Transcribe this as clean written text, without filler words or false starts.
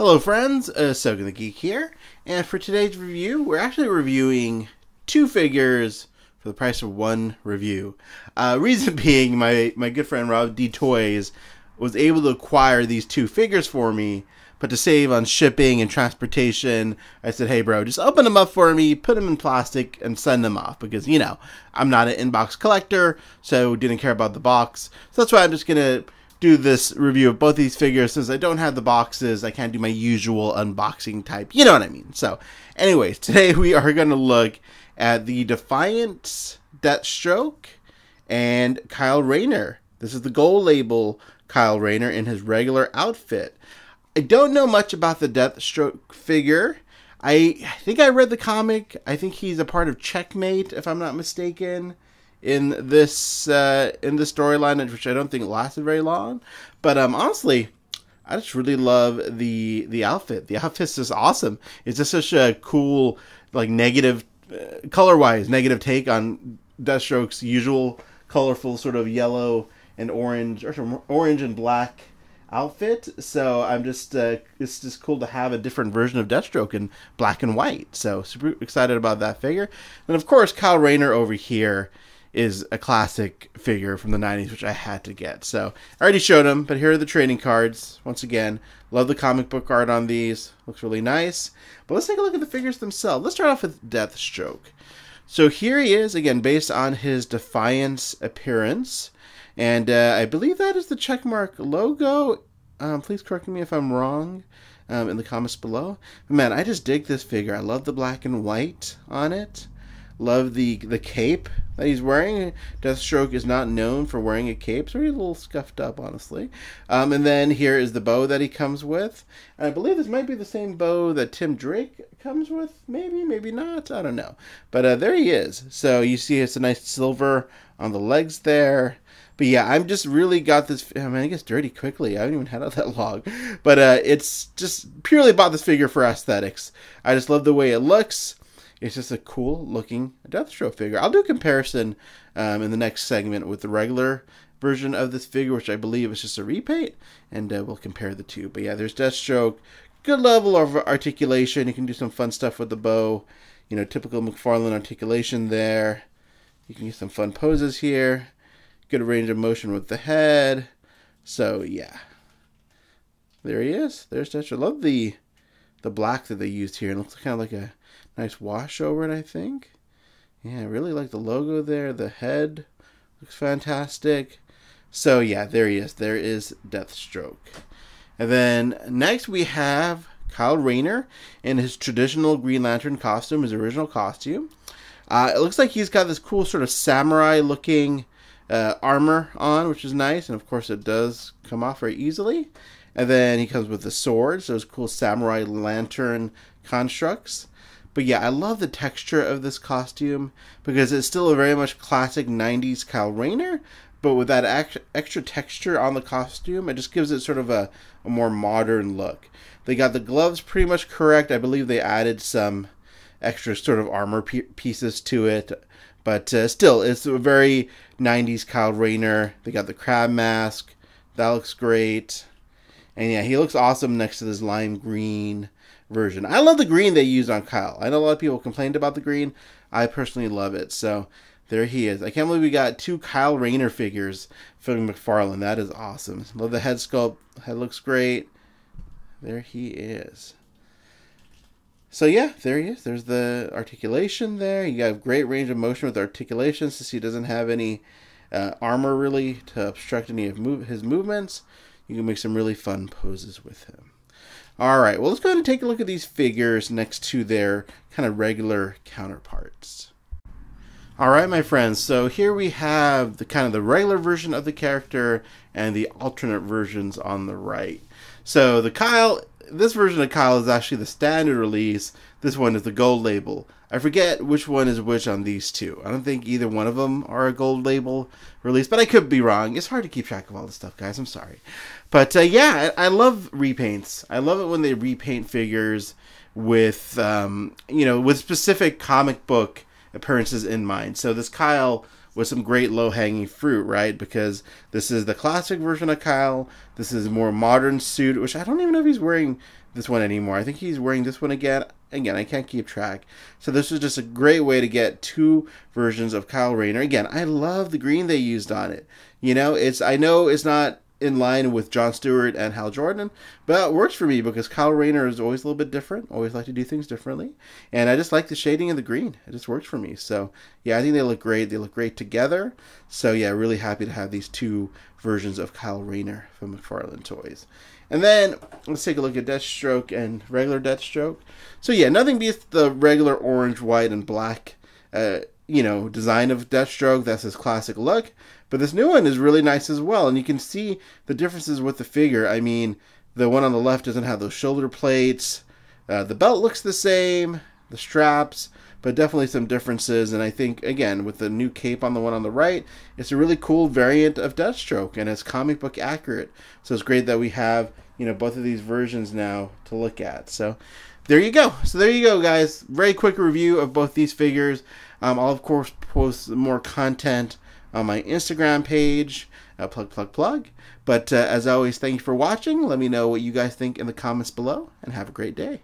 Hello friends, Sogan the Geek here, and for today's review, we're actually reviewing two figures for the price of one review. Reason being, my good friend Rob D Toys was able to acquire these two figures for me, but to save on shipping and transportation, I said, hey bro, just open them up for me, put them in plastic, and send them off, because, you know, I'm not an in-box collector, so didn't care about the box. So that's why I'm just going to do this review of both these figures. Since I don't have the boxes, I can't do my usual unboxing type, you know what I mean. So anyways, today we are going to look at the Defiant Deathstroke and Kyle Rayner. This is the gold label Kyle Rayner in his regular outfit. I don't know much about the Deathstroke figure. I think I read the comic. I think he's a part of Checkmate, if I'm not mistaken, in this storyline, which I don't think lasted very long. But honestly, I just really love the outfit. The outfit's just awesome. It's just such a cool, like, negative, color-wise, negative take on Deathstroke's usual colorful sort of yellow and orange, or orange and black outfit. So I'm just it's just cool to have a different version of Deathstroke in black and white. So super excited about that figure. And of course, Kyle Rayner over here is a classic figure from the 90s, which I had to get. So I already showed him, but here are the trading cards. Once again, love the comic book art on these. Looks really nice. But let's take a look at the figures themselves. Let's start off with Deathstroke. So here he is, again, based on his Defiance appearance. And I believe that is the checkmark logo. Please correct me if I'm wrong in the comments below. But man, I just dig this figure. I love the black and white on it. Love the cape that he's wearing. Deathstroke is not known for wearing a cape. It's already a little scuffed up, honestly. And then here is the bow that he comes with. And I believe this might be the same bow that Tim Drake comes with. Maybe, maybe not. I don't know. But there he is. So you see it's a nice silver on the legs there. But yeah, I'm just really got this. I mean, it gets dirty quickly. I haven't even had it that long. But it's just purely bought this figure for aesthetics. I just love the way it looks. It's just a cool looking Deathstroke figure. I'll do a comparison in the next segment with the regular version of this figure, which I believe is just a repaint, and we'll compare the two. But yeah, there's Deathstroke. Good level of articulation. You can do some fun stuff with the bow. You know, typical McFarlane articulation there. You can use some fun poses here. Good range of motion with the head. So yeah, there he is. There's Deathstroke. I love the black that they used here. It looks kind of like a nice wash over it, I think. Yeah, I really like the logo there. The head looks fantastic. So yeah, there he is. There is Deathstroke. And then next we have Kyle Rayner in his traditional Green Lantern costume, his original costume. It looks like he's got this cool sort of samurai looking armor on, which is nice. And of course it does come off very easily. And then he comes with the sword, so those cool samurai lantern constructs. But yeah, I love the texture of this costume because it's still a very much classic 90s Kyle Rayner, but with that extra texture on the costume, it just gives it sort of a more modern look. They got the gloves pretty much correct. I believe they added some extra sort of armor pieces to it, but still, it's a very 90s Kyle Rayner. They got the crab mask. That looks great. And yeah, he looks awesome next to this lime green version. I love the green they used on Kyle. I know a lot of people complained about the green. I personally love it. So there he is. I can't believe we got two Kyle Rayner figures from McFarlane. That is awesome. Love the head sculpt. Head looks great. There he is. So yeah, there he is. There's the articulation there. You got great range of motion with articulation since he doesn't have any armor really to obstruct any of his movements. You can make some really fun poses with him. Alright, well, let's go ahead and take a look at these figures next to their kind of regular counterparts. Alright, my friends, so here we have the kind of the regular version of the character and the alternate versions on the right. So this version of Kyle is actually the standard release. This one is the gold label. I forget which one is which on these two. I don't think either one of them are a gold label release, but I could be wrong. It's hard to keep track of all this stuff, guys. I'm sorry. But yeah, I love repaints. I love it when they repaint figures with, with specific comic book appearances in mind. So this Kyle with some great low-hanging fruit, right? Because this is the classic version of Kyle. This is a more modern suit, which I don't even know if he's wearing this one anymore. I think he's wearing this one again. Again, I can't keep track. So this was just a great way to get two versions of Kyle Rayner. Again, I love the green they used on it. You know, I know it's not in line with Jon Stewart and Hal Jordan, but it works for me because Kyle Rayner is always a little bit different, always like to do things differently, and I just like the shading of the green. It just works for me. So yeah, I think they look great. They look great together. So yeah, really happy to have these two versions of Kyle Rayner from McFarlane Toys. And then let's take a look at Deathstroke and regular Deathstroke. So yeah, nothing beats the regular orange, white, and black design of Deathstroke. That's his classic look. But this new one is really nice as well, and you can see the differences with the figure. I mean, the one on the left doesn't have those shoulder plates. The belt looks the same, the straps, but definitely some differences. And I think, again, with the new cape on the one on the right, it's a really cool variant of Deathstroke, and it's comic book accurate. So it's great that we have, both of these versions now to look at. So there you go. So there you go, guys. Very quick review of both these figures. I'll, of course, post more content on my Instagram page, plug. But as always, thank you for watching. Let me know what you guys think in the comments below, and have a great day.